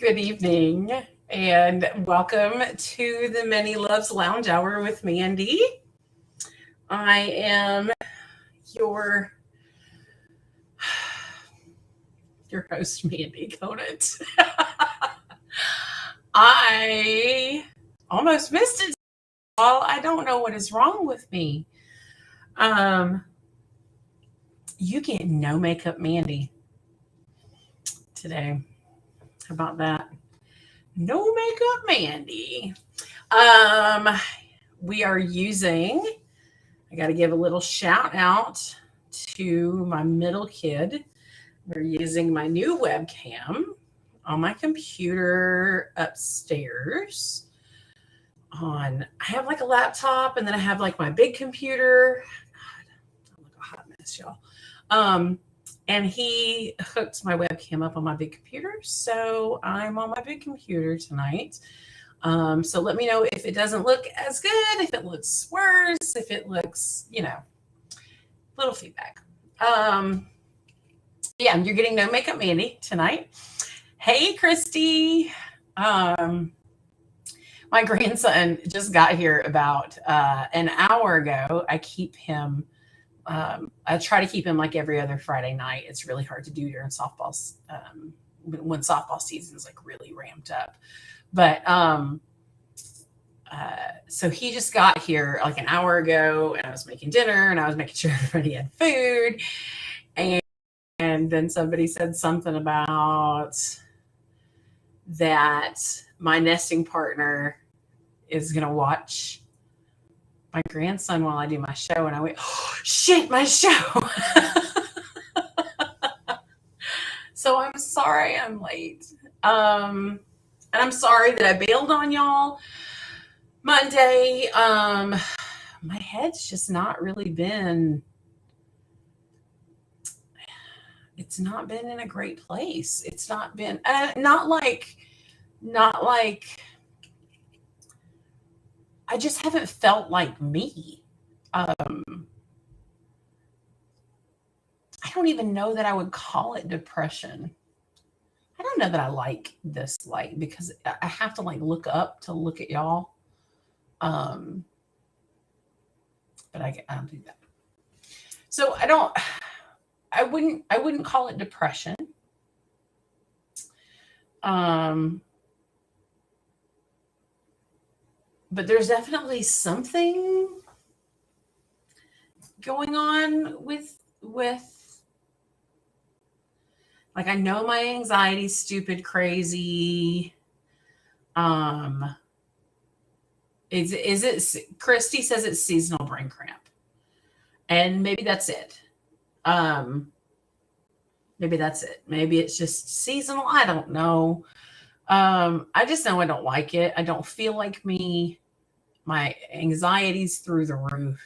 Good evening, and welcome to the Many Loves Lounge Hour with Mandy. I am your your host, Mandy Conant. I almost missed it. All I don't know what is wrong with me. Um, you get no makeup, Mandy, today. How about that? No makeup, Mandy. Um, we are using. I got to give a little shout out to my middle kid. We're using my new webcam on my computer upstairs. I have like a laptop, and then I have like my big computer. God, I look a hot mess, y'all. Um, and he hooked my webcam up on my big computer, so I'm on my big computer tonight. So let me know if it doesn't look as good, if it looks worse, if it looks, little feedback. Yeah, you're getting no makeup Mandy tonight. Hey, Christy. Um, my grandson just got here about an hour ago. I try to keep him like every other Friday night. It's really hard to do during softballs when softball season's like really ramped up. But so he just got here like an hour ago, and I was making dinner, and I was making sure everybody had food. And then somebody said something about that my nesting partner is going to watch my grandson while I do my show. And I went, oh, shit, my show. So I'm sorry I'm late. And I'm sorry that I bailed on y'all Monday. My head's just not really been. It's not been in a great place. It's not been not like I just haven't felt like me. I don't even know that I would call it depression. I don't know that I like this light because I have to like look up to look at y'all. But I don't do that. So I wouldn't call it depression. But there's definitely something going on with like, I know my anxiety's stupid crazy. Is it Christy says it's seasonal brain cramp, and maybe that's it. Maybe that's it. Maybe it's just seasonal. I don't know. I just know I don't like it. I don't feel like me. My anxiety's through the roof.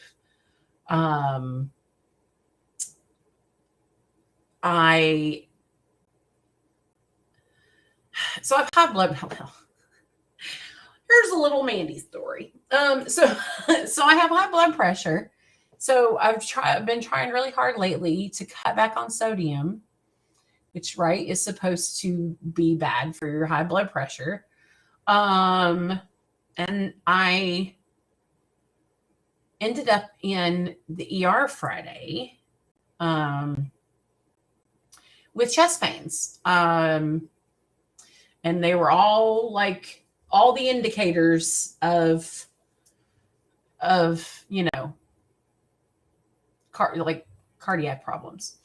So I've high blood. Well, here's a little Mandy story. So I have high blood pressure. So I've been trying really hard lately to cut back on sodium, which is supposed to be bad for your high blood pressure. And I ended up in the ER Friday with chest pains. And they were all like all the indicators of cardiac problems.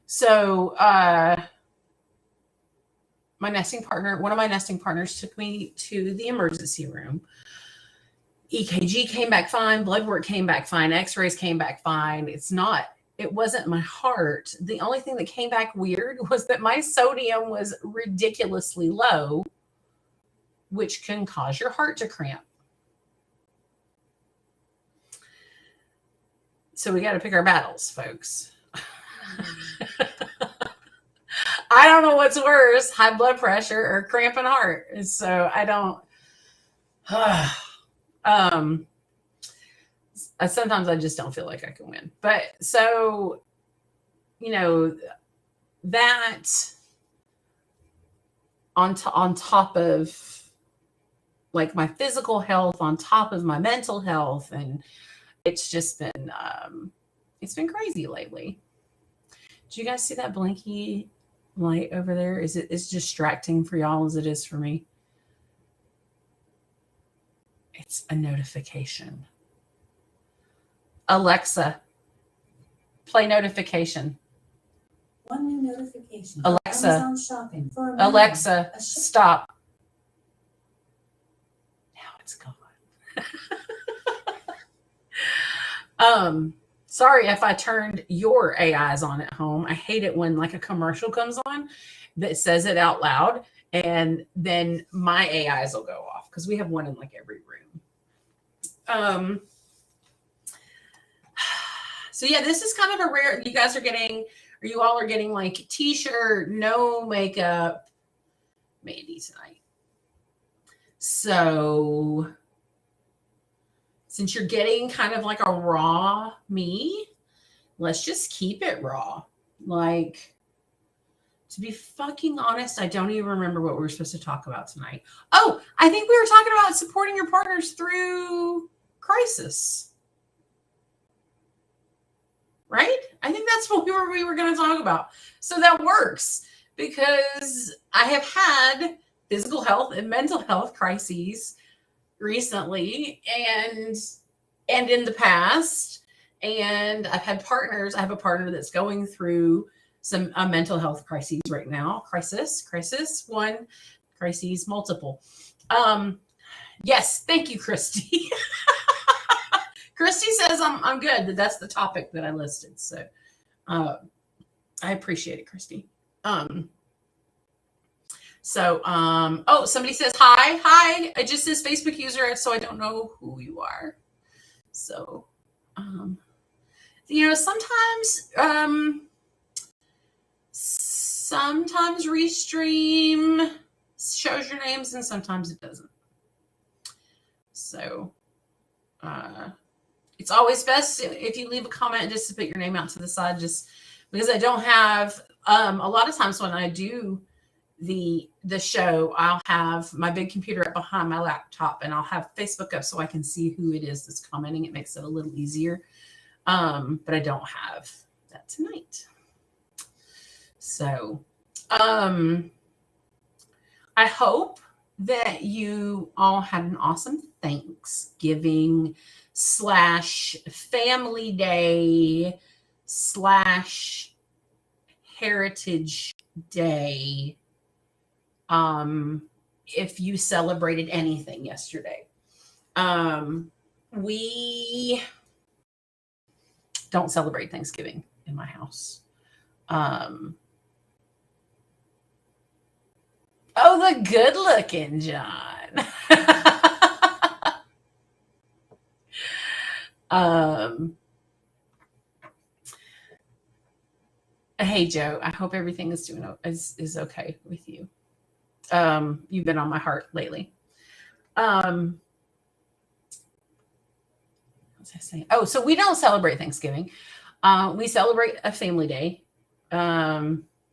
So one of my nesting partners took me to the emergency room. EKG came back fine, blood work came back fine, x-rays came back fine. It wasn't my heart. The only thing that came back weird was that my sodium was ridiculously low, which can cause your heart to cramp. So we got to pick our battles, folks. I don't know what's worse, high blood pressure or cramping heart. So I don't. Sometimes I just don't feel like I can win. But so, that on top of like my physical health, on top of my mental health. And it's just been, it's been crazy lately. Do you guys see that blinky light over there? Is it as distracting for y'all as it is for me? It's a notification. Alexa, play notification. One new notification. Alexa, Amazon shopping for Alexa, stop. Now it's gone. Sorry if I turned your AIs on at home. I hate it when like a commercial comes on that says it out loud, and then my AIs will go off because we have one in like every room. So yeah, this is kind of a rare, you guys are getting, or you all are getting like t-shirt, no makeup, Mandy tonight. So since you're getting kind of like a raw me, let's just keep it raw. Like, to be fucking honest, I don't even remember what we were supposed to talk about tonight. Oh, I think we were talking about supporting your partners through crisis. Right? I think that's what we were going to talk about. So that works because I have had physical health and mental health crises recently and in the past. And I've had partners. I have a partner that's going through some mental health crises right now. Crisis one, crises multiple. Yes, thank you, Christy. Christy says I'm good. That's the topic that I listed. So I appreciate it, Christy. Oh, somebody says hi. I just says Facebook user, so I don't know who you are. So, sometimes Restream shows your names and sometimes it doesn't. So, it's always best if you leave a comment just to put your name out to the side, just because I don't have, a lot of times when I do the show, I'll have my big computer up behind my laptop and I'll have Facebook up so I can see who it is that's commenting. It makes it a little easier. But I don't have that tonight. So, I hope that you all had an awesome Thanksgiving / Family Day / Heritage Day. If you celebrated anything yesterday. We don't celebrate Thanksgiving in my house. Oh, the good looking John. Hey Joe, I hope everything is is okay with you. You've been on my heart lately. What was I saying? Oh, so we don't celebrate Thanksgiving. We celebrate a family day.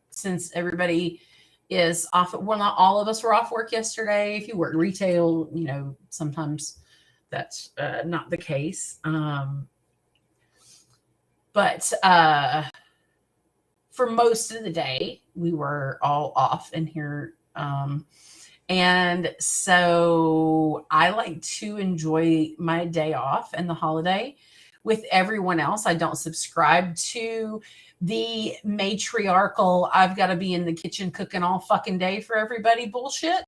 Since everybody is off, well, not all of us were off work yesterday. If you work retail, sometimes that's not the case. But for most of the day, we were all off in here. And so I like to enjoy my day off and the holiday with everyone else. I don't subscribe to the matriarchal, I've got to be in the kitchen cooking all fucking day for everybody bullshit.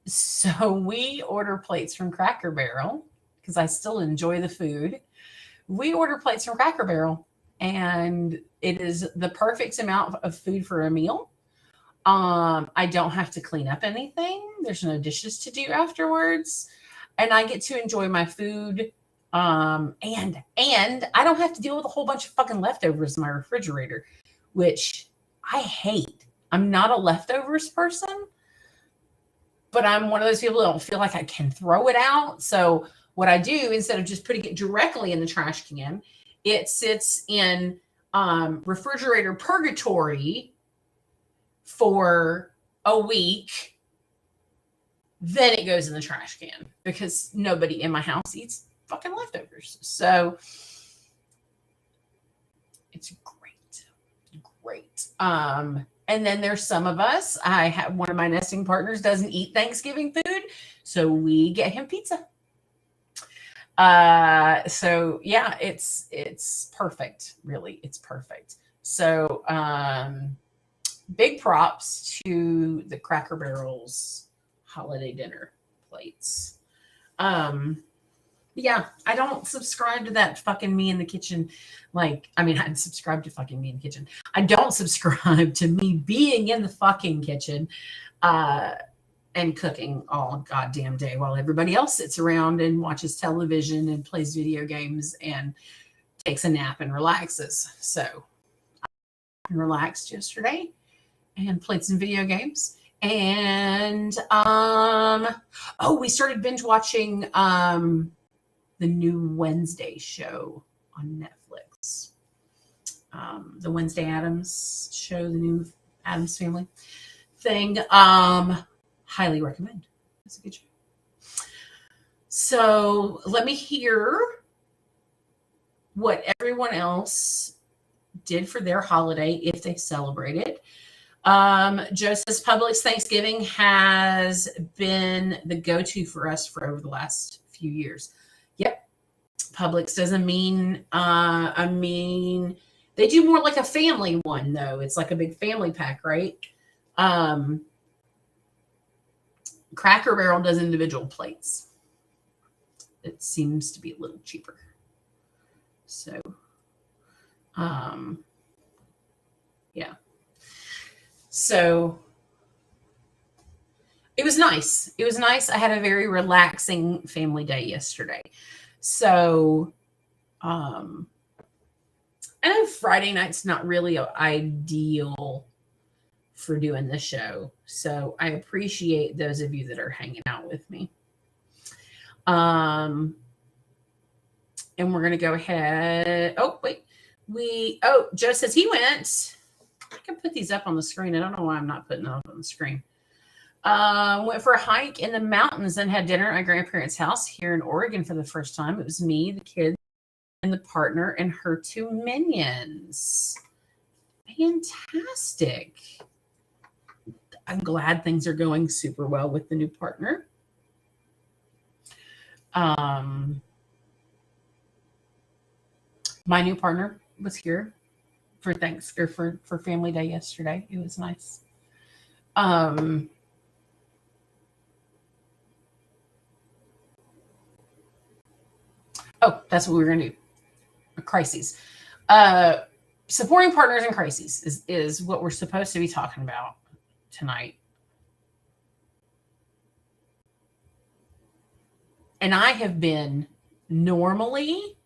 So we order plates from Cracker Barrel because I still enjoy the food. We order plates from Cracker Barrel and it is the perfect amount of food for a meal. I don't have to clean up anything. There's no dishes to do afterwards. And I get to enjoy my food. And I don't have to deal with a whole bunch of fucking leftovers in my refrigerator, which I hate. I'm not a leftovers person, but I'm one of those people that don't feel like I can throw it out. So what I do, instead of just putting it directly in the trash can, it sits in refrigerator purgatory for a week, then it goes in the trash can because nobody in my house eats fucking leftovers. So it's great. And then there's some of us. I have one of my nesting partners doesn't eat Thanksgiving food, so we get him pizza. So yeah, it's perfect. Really, it's perfect. So big props to the Cracker Barrel's holiday dinner plates. Yeah, I don't subscribe to that fucking me in the kitchen. Like, I mean, I'd subscribe to fucking me in the kitchen. I don't subscribe to me being in the fucking kitchen and cooking all goddamn day while everybody else sits around and watches television and plays video games and takes a nap and relaxes. So I relaxed yesterday and played some video games. And we started binge watching the new Wednesday show on Netflix. The Wednesday Addams show, the new Addams Family thing. Highly recommend. It's a good show. So let me hear what everyone else did for their holiday if they celebrate it. Joe says Publix Thanksgiving has been the go-to for us for over the last few years. Yep. Publix doesn't mean, they do more like a family one though. It's like a big family pack, right? Cracker Barrel does individual plates. It seems to be a little cheaper. So, yeah. So it was nice. It was nice. I had a very relaxing family day yesterday. So, I know Friday night's not really ideal for doing the show. So I appreciate those of you that are hanging out with me. And we're going to go ahead. Oh, wait. Joe says he went. I can put these up on the screen. I don't know why I'm not putting it up on the screen. Went for a hike in the mountains and had dinner at my grandparents' house here in Oregon for the first time. It was me, the kids, and the partner and her 2 minions. Fantastic. I'm glad things are going super well with the new partner. My new partner was here for for Family Day yesterday. It was nice. That's what we were going to do. Crises. Supporting partners in crises is what we're supposed to be talking about tonight. And I have been normally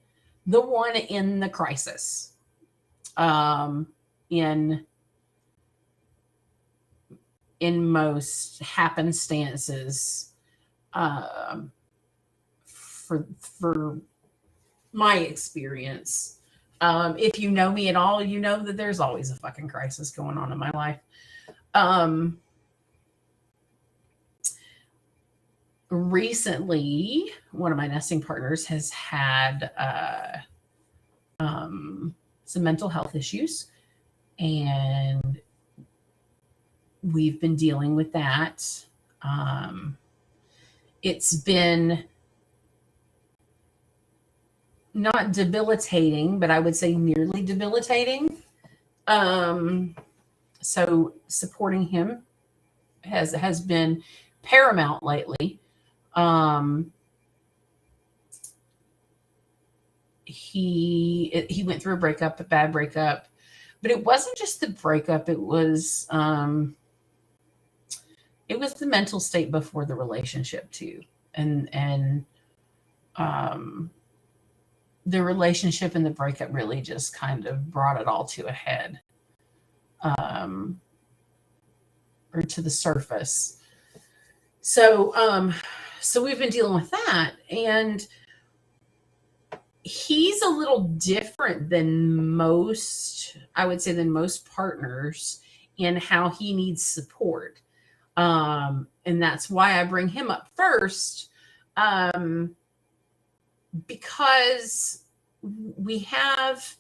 the one in the crisis. In most happenstances, for my experience. If you know me at all, you know that there's always a fucking crisis going on in my life. Recently, one of my nesting partners has had some mental health issues, and we've been dealing with that. It's been not debilitating, but I would say nearly debilitating. So supporting him has been paramount lately. He went through a bad breakup, but it wasn't just the breakup. It was the mental state before the relationship too. And the relationship and the breakup really just kind of brought it all to a head, or to the surface. So we've been dealing with that, and he's a little different than most partners in how he needs support. And that's why I bring him up first, because we have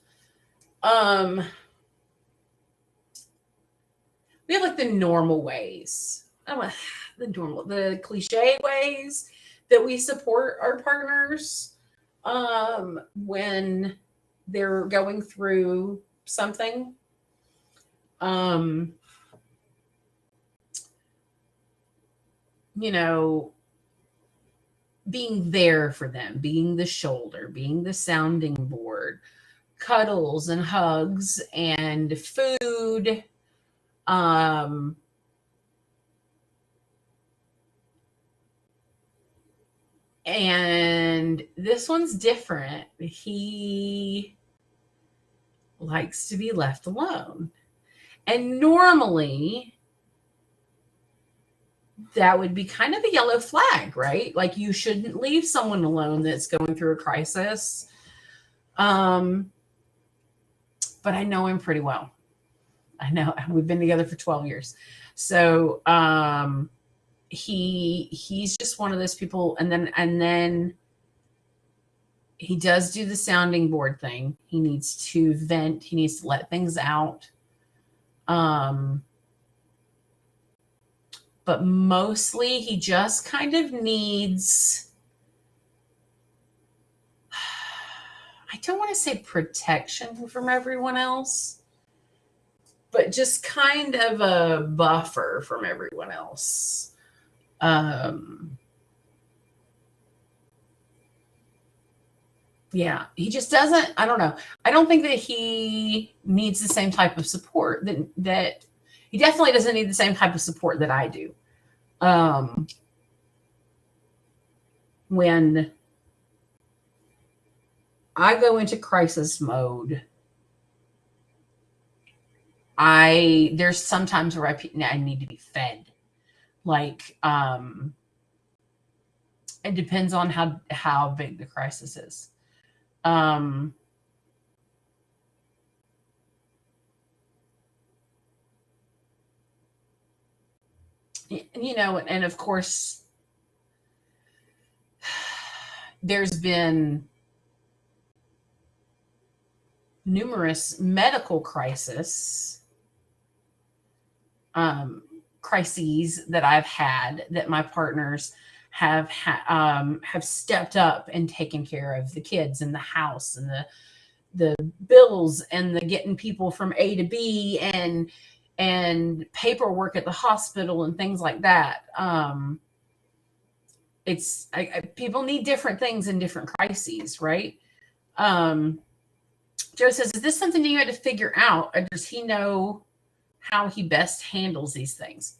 like the normal ways, the cliche ways that we support our partners when they're going through something. Being there for them, being the shoulder, being the sounding board, cuddles and hugs and food. And this one's different. He likes to be left alone. And normally that would be kind of a yellow flag, right? Like, you shouldn't leave someone alone that's going through a crisis. But I know him pretty well. I know we've been together for 12 years. So he's just one of those people. And then he does do the sounding board thing. He needs to vent. He needs to let things out. But mostly he just kind of needs, I don't want to say protection from everyone else, but just kind of a buffer from everyone else. Yeah, he just doesn't, I don't know. I don't think that he needs the same type of support that he definitely doesn't need the same type of support that I do. When I go into crisis mode, there's sometimes where I need to be fed. Like, it depends on how big the crisis is. And of course, there's been numerous medical crises that I've had, that my partners have stepped up and taken care of the kids and the house and the bills and the getting people from A to B and paperwork at the hospital and things like that. People need different things in different crises, right? Joe says, is this something that you had to figure out, or does he know how he best handles these things?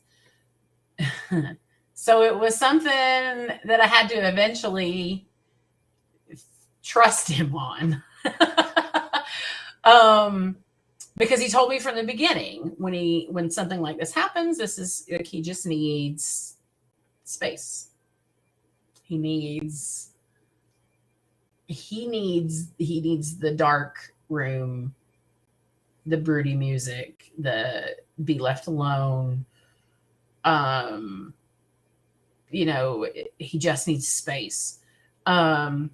So it was something that I had to eventually trust him on. Because he told me from the beginning, when something like this happens, this is like, he just needs space. He needs the dark room, the broody music, the be left alone. He just needs space. And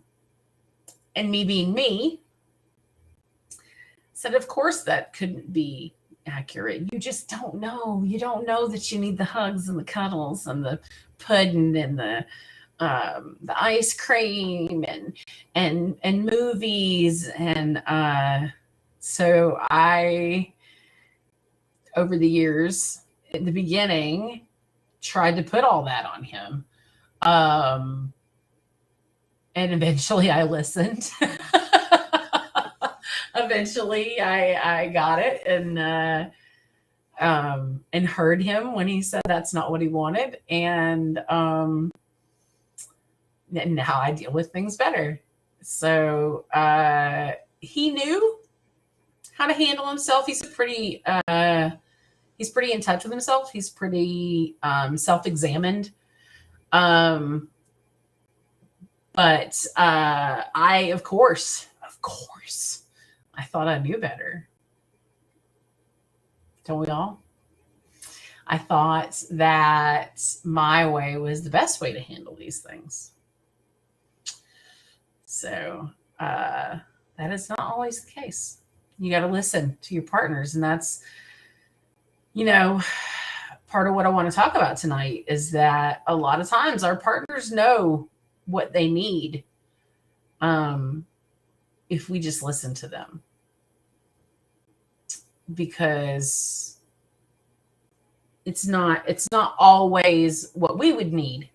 me being me said, of course that couldn't be accurate. You just don't know. You don't know that you need the hugs and the cuddles and the pudding and the ice cream and movies. And so I, over the years, at the beginning, tried to put all that on him. And eventually I listened. Eventually I got it and heard him when he said that's not what he wanted. And now I deal with things better. So he knew how to handle himself. He's pretty in touch with himself. He's pretty self-examined. But I, of course, I thought I knew better. Don't we all? I thought that my way was the best way to handle these things. So that is not always the case. You got to listen to your partners. And that's, part of what I want to talk about tonight is that a lot of times our partners know what they need if we just listen to them. Because it's not always what we would need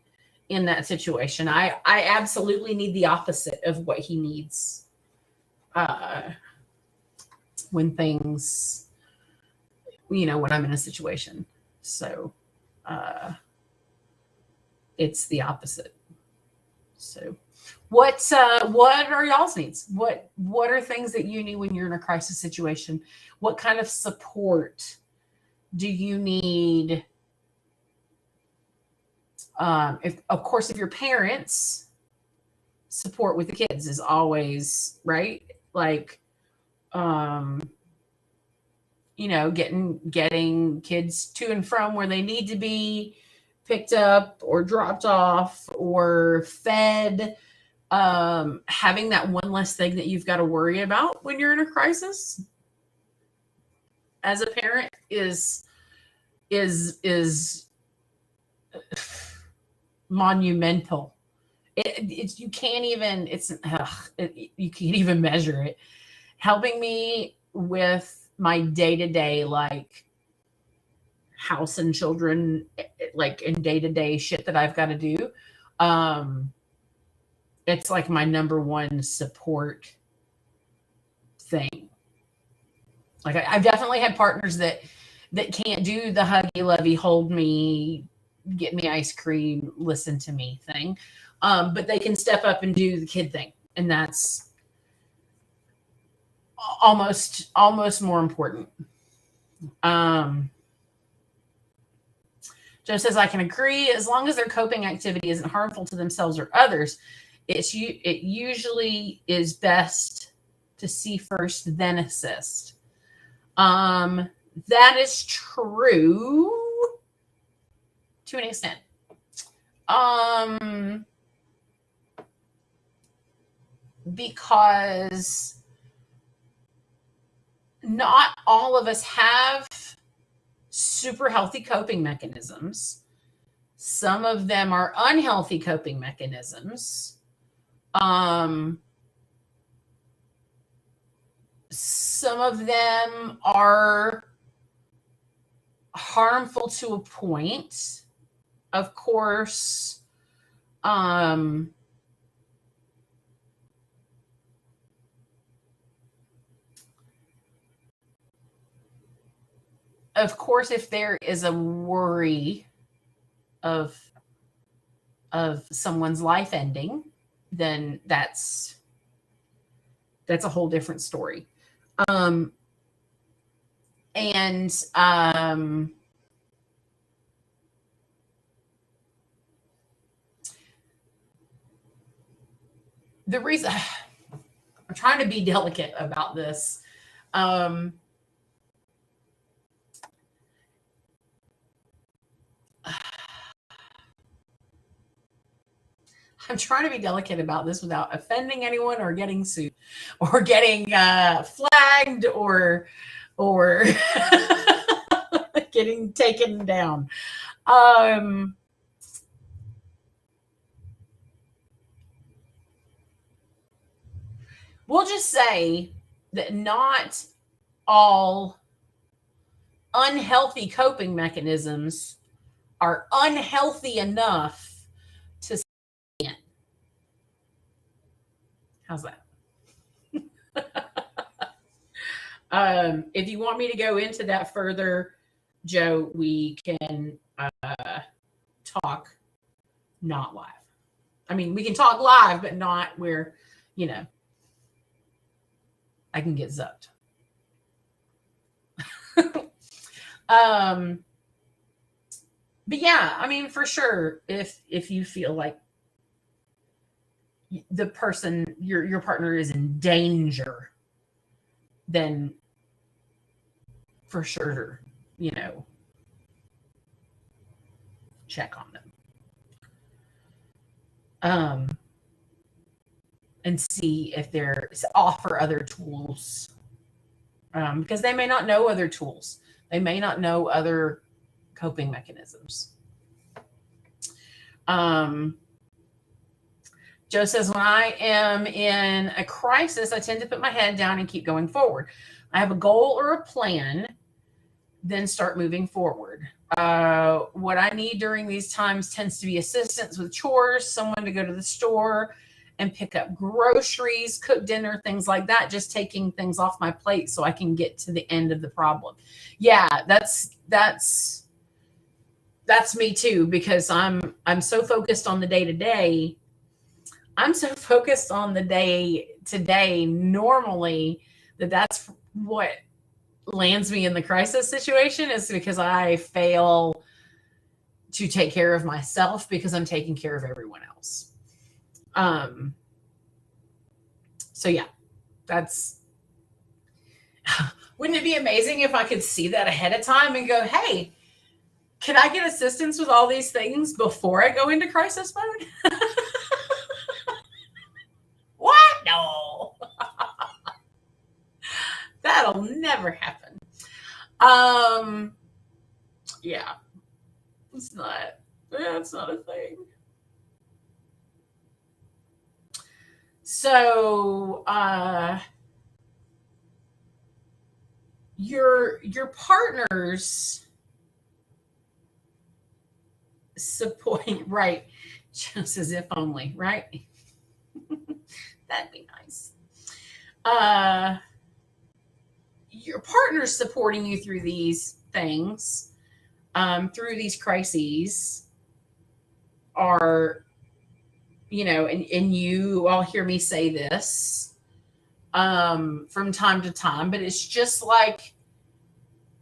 in that situation. I absolutely need the opposite of what he needs when things, when I'm in a situation. So it's the opposite. So what are y'all's needs? What are things that you need when you're in a crisis situation? What kind of support do you need? If your parents, support with the kids is always right. Like, getting kids to and from where they need to be picked up or dropped off or fed. Having that one less thing that you've got to worry about when you're in a crisis as a parent is monumental. You can't even measure it. Helping me with my day-to-day, like house and children, like in day-to-day shit that I've got to do. It's like my number one support thing. Like I've definitely had partners that can't do the huggy, lovey, hold me, get me ice cream, listen to me thing. But they can step up and do the kid thing. And that's almost more important. Joe says, I can agree. As long as their coping activity isn't harmful to themselves or others, it usually is best to see first, then assist. That is true to an extent. Because not all of us have super healthy coping mechanisms. Some of them are unhealthy coping mechanisms. Some of them are harmful to a point. Of course, if there is a worry of someone's life ending, then that's a whole different story. The reason I'm trying to be delicate about this, I'm trying to be delicate about this without offending anyone or getting sued or getting flagged or getting taken down. We'll just say that not all unhealthy coping mechanisms are unhealthy enough to stand. How's that? If you want me to go into that further, Joe, we can talk not live. I mean, we can talk live, but not where, I can get zucked. But yeah, I mean, for sure, if you feel like the person, your partner is in danger, then for sure, check on them. And see if there's offer other tools, because they may not know other tools. They may not know other coping mechanisms. Joe says, when I am in a crisis, I tend to put my head down and keep going forward. I have a goal or a plan, then start moving forward. What I need during these times tends to be assistance with chores, someone to go to the store and pick up groceries, cook dinner, things like that, just taking things off my plate so I can get to the end of the problem. Yeah, that's me too, because I'm so focused on the day-to-day. I'm so focused on the day-to-day normally that's what lands me in the crisis situation, is because I fail to take care of myself because I'm taking care of everyone else. So yeah, wouldn't it be amazing if I could see that ahead of time and go, hey, can I get assistance with all these things before I go into crisis mode? What? No. That'll never happen. Yeah, it's not a thing. So, your partner's support, right? Just as if only, right? That'd be nice. Your partner's supporting you through these things, through these crises, are, and you all hear me say this from time to time, but it's just like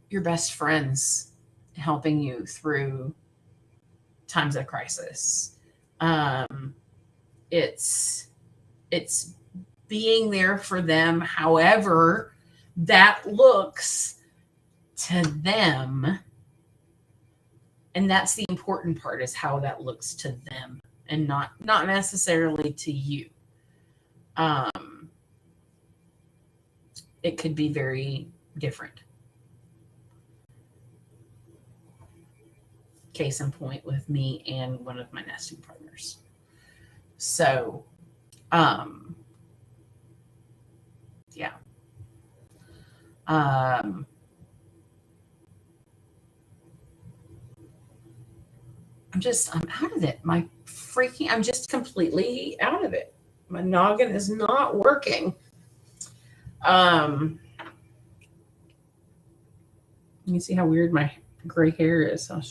your best friends helping you through times of crisis. It's being there for them, however that looks to them. And that's the important part, is how that looks to them, and not necessarily to you. It could be very different. Case in point with me and one of my nesting partners. So, yeah. I'm out of it. I'm just completely out of it. My noggin is not working. You see how weird my gray hair is, how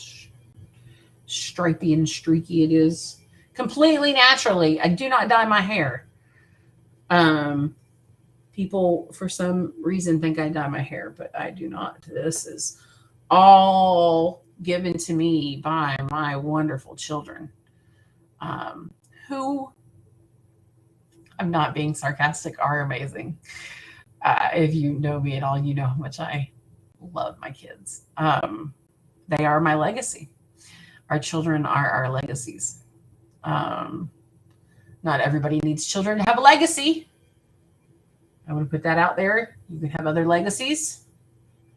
stripy and streaky it is. Completely naturally. I do not dye my hair. People, for some reason, think I dye my hair, but I do not. This is all given to me by my wonderful children, who, I'm not being sarcastic, are amazing. If you know me at all, you know how much I love my kids. They are my legacy. Our children are our legacies. Not everybody needs children to have a legacy. I want to put that out there. You can have other legacies.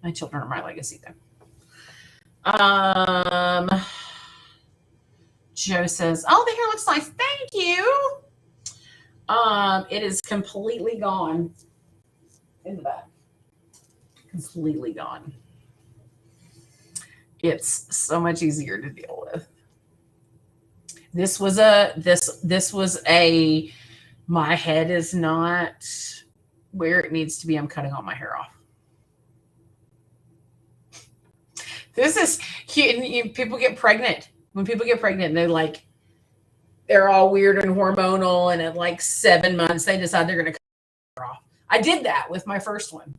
My children are my legacy, though. Joe says, oh, the hair looks nice. Thank you. It is completely gone in the back. Completely gone. It's so much easier to deal with. This was my head is not where it needs to be. I'm cutting all my hair off. This is people get pregnant. When people get pregnant, they're all weird and hormonal, and at 7 months they decide they're going to cut their hair off. I did that with my first one.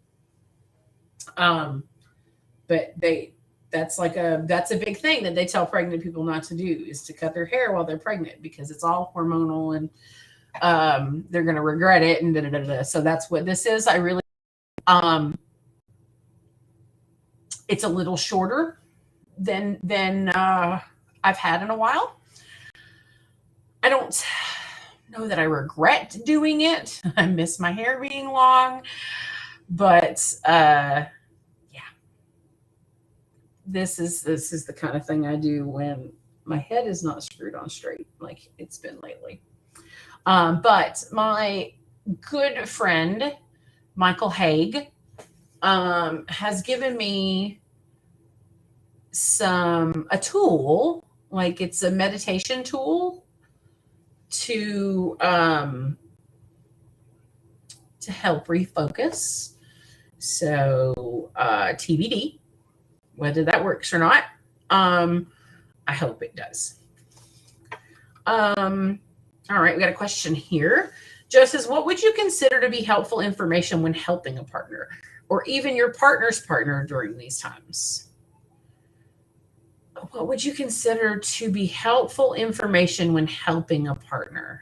But that's a big thing that they tell pregnant people not to do, is to cut their hair while they're pregnant, because it's all hormonal and they're going to regret it, and So that's what this is. I really, it's a little shorter than I've had in a while. I don't know that I regret doing it. I miss my hair being long, but yeah, this is the kind of thing I do when my head is not screwed on straight like it's been lately. But my good friend Michael Haig has given me a tool, like it's a meditation tool to help refocus. So TBD, whether that works or not. I hope it does. All right, we got a question here. Joe says, what would you consider to be helpful information when helping a partner or even your partner's partner during these times? What would you consider to be helpful information when helping a partner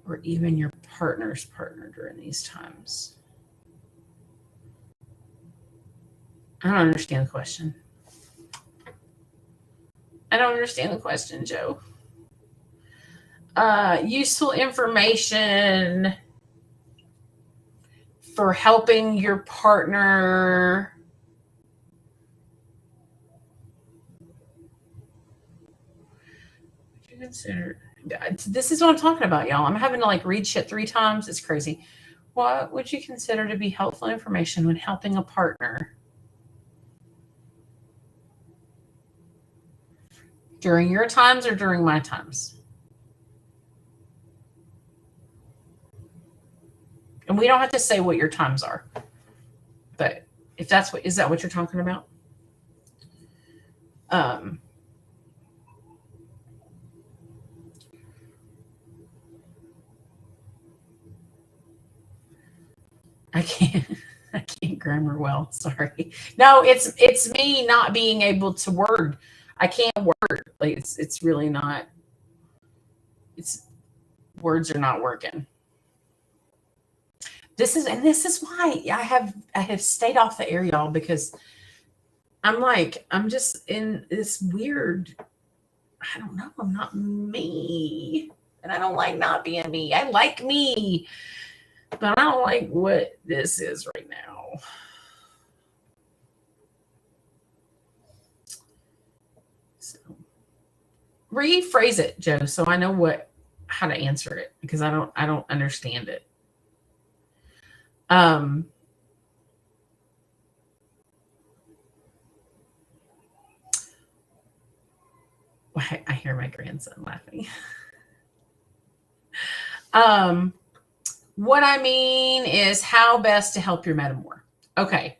or even your partner's partner during these times? I don't understand the question. I don't understand the question, Joe. Useful information for helping your partner. Would you consider? This is what I'm talking about, y'all. I'm having to like read shit 3 times. It's crazy. What would you consider to be helpful information when helping a partner during your times or during my times? And we don't have to say what your times are, but if that's what, is that what you're talking about? I can't grammar well. Sorry. No, it's me not being able to word. I can't word. Like it's really not. It's words are not working. This is why I have stayed off the air, y'all, because I'm just in this weird. I don't know. I'm not me, and I don't like not being me. I like me. But I don't like what this is right now. So rephrase it, Joe, so I know how to answer it, because I don't understand it. I hear my grandson laughing. What I mean is how best to help your metamor. Okay.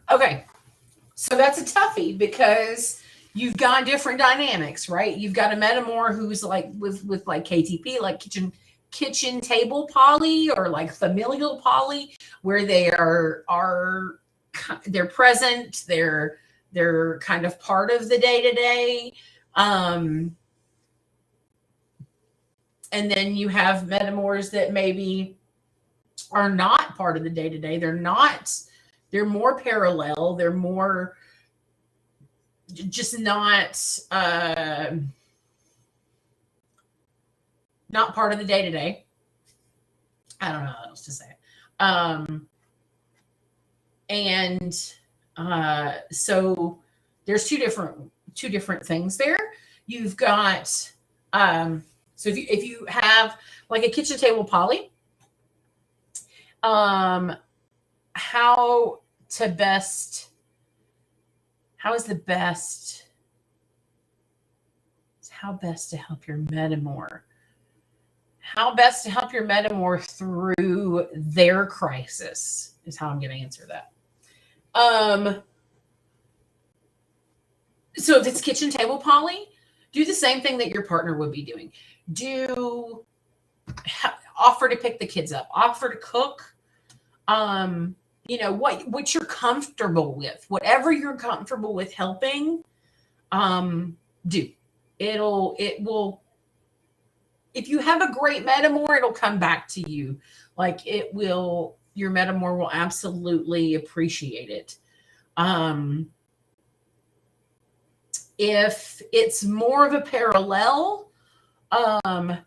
Okay. So that's a toughie because you've got different dynamics, right? You've got a metamor who's like with like KTP, like kitchen table poly, or like familial poly, where they they're present, they're kind of part of the day-to-day. And then you have metamors that maybe are not part of the day-to-day. They're more parallel. They're more just not part of the day-to-day. I don't know how else to say it. So there's two different things there. You've got so if you have like a kitchen table poly, how is how best to help your metamor? How best to help your metamor through their crisis is how I'm going to answer that. So if it's kitchen table poly, do the same thing that your partner would be doing. Offer to pick the kids up, offer to cook, what you're comfortable with, whatever you're comfortable with helping, do. It will if you have a great metamor, it'll come back to you. Like your metamor will absolutely appreciate it. If it's more of a parallel, the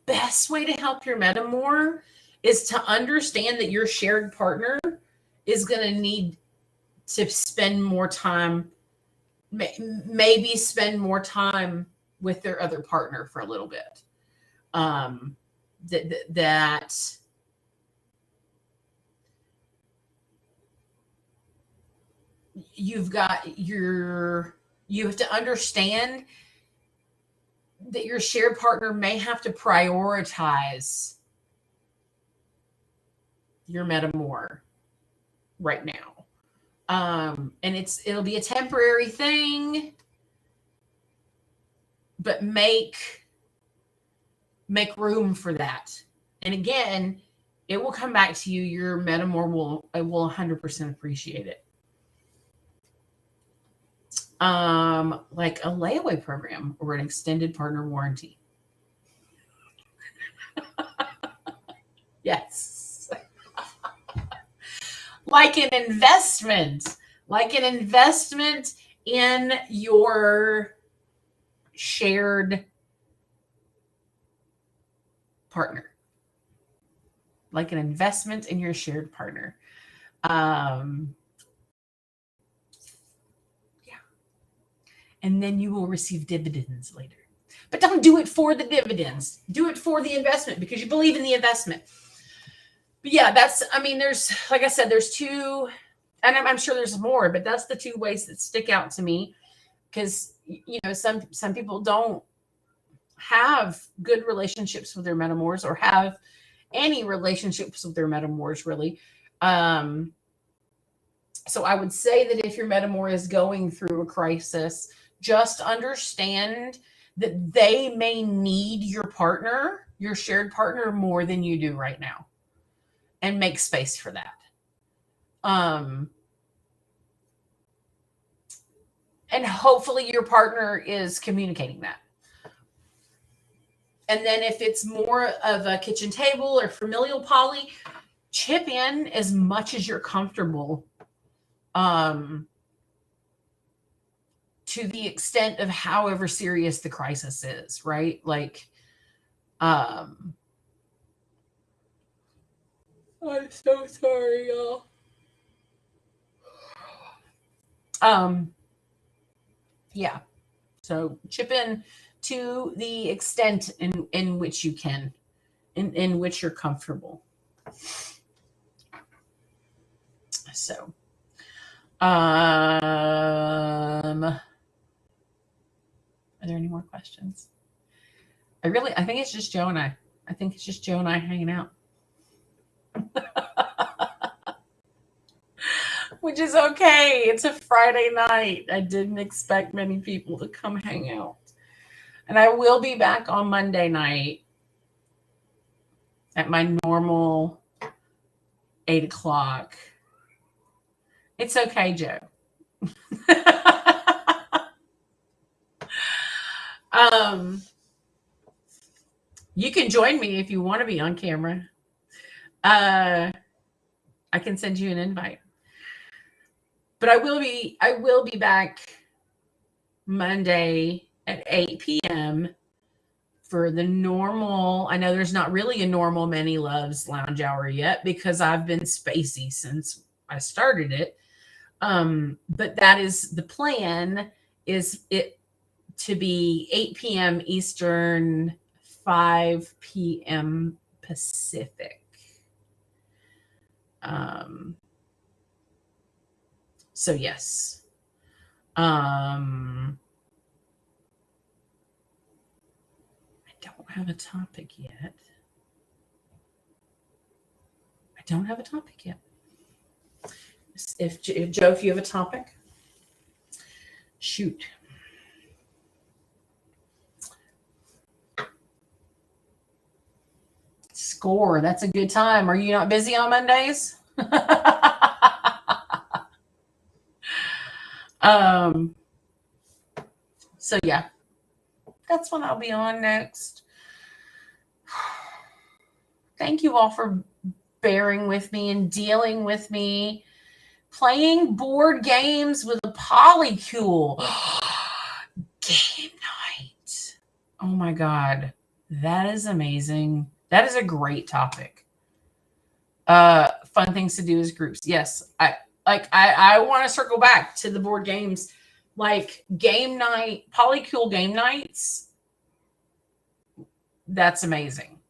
best way to help your metamor is to understand that your shared partner is going to need to spend more time, maybe spend more time with their other partner for a little bit. That you have to understand that your shared partner may have to prioritize your metamor right now. And it'll be a temporary thing, but make room for that. And again, it will come back to you. Your metamor will 100% appreciate it. Like a layaway program or an extended partner warranty. Yes. Like an investment in your shared partner. Like an investment in your shared partner. And then you will receive dividends later. But don't do it for the dividends. Do it for the investment because you believe in the investment. But yeah, there's, like I said, there's two, and I'm sure there's more, but that's the two ways that stick out to me because, some people don't have good relationships with their metamors or have any relationships with their metamors, really. So I would say that if your metamor is going through a crisis, just understand that they may need your partner, your shared partner, more than you do right now. And make space for that. And hopefully your partner is communicating that. And then if it's more of a kitchen table or familial poly, chip in as much as you're comfortable. To the extent of however serious the crisis is, right? Like, I'm so sorry, y'all. Yeah. So chip in to the extent in which you can, in which you're comfortable. So, are there any more questions? I think it's just Joe and I. I think it's just Joe and I hanging out. Which is okay. It's a Friday night. I didn't expect many people to come hang out. And I will be back on Monday night at my normal 8 o'clock. It's okay, Joe. You can join me if you want to be on camera. I can send you an invite. But I will be back Monday at 8 p.m. for the normal. I know there's not really a normal Many Loves Lounge Hour yet because I've been spacey since I started it. But that is the plan, is it to be 8 p.m. Eastern, 5 p.m. Pacific. So yes. I don't have a topic yet. If Joe, if you have a topic, shoot. Score. That's a good time. Are you not busy on Mondays? So yeah, that's when I'll be on next. Thank you all for bearing with me and dealing with me. Playing board games with a polycule. Game night. Oh my God. That is amazing. That is a great topic. Fun things to do as groups. Yes. I want to circle back to the board games, like game night, polycule game nights. That's amazing.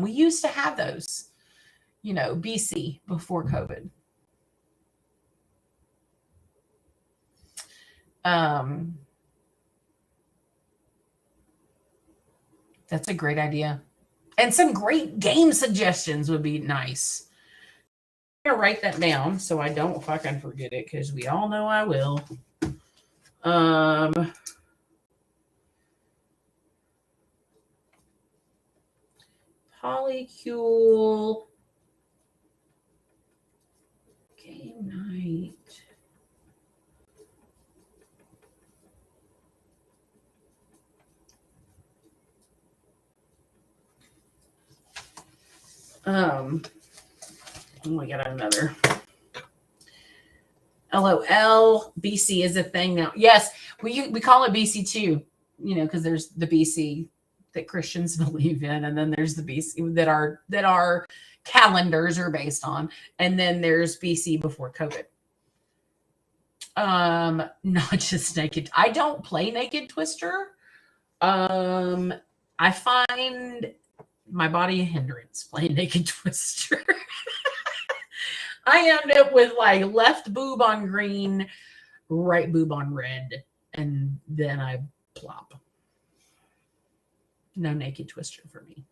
We used to have those, BC, before COVID. That's a great idea. And some great game suggestions would be nice. I'm gonna write that down so I don't fucking forget it, because we all know I will. Polycule game night. We got another. LOL. BC is a thing now. Yes, we call it BC too, because there's the BC that Christians believe in, and then there's the BC that our calendars are based on, and then there's BC before COVID. Not just Naked. I don't play Naked Twister. I find my body a hindrance playing Naked Twister. I end up with like left boob on green, right boob on red, and then I plop. No Naked Twister for me.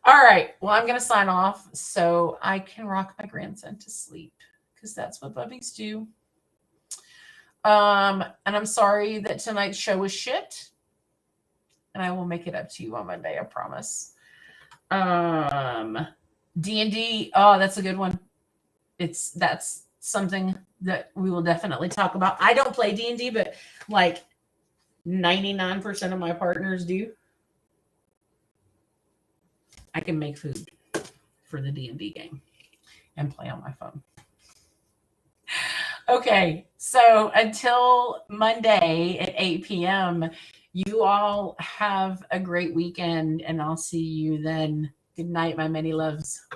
All right. Well, I'm going to sign off so I can rock my grandson to sleep, because that's what bubbies do. And I'm sorry that tonight's show was shit. And I will make it up to you on Monday, I promise. D&D. Oh, that's a good one. That's something that we will definitely talk about. I don't play D&D, but like 99% of my partners do. I can make food for the D&D game and play on my phone. Okay, so until Monday at 8 p.m., you all have a great weekend, and I'll see you then. Good night, my many loves.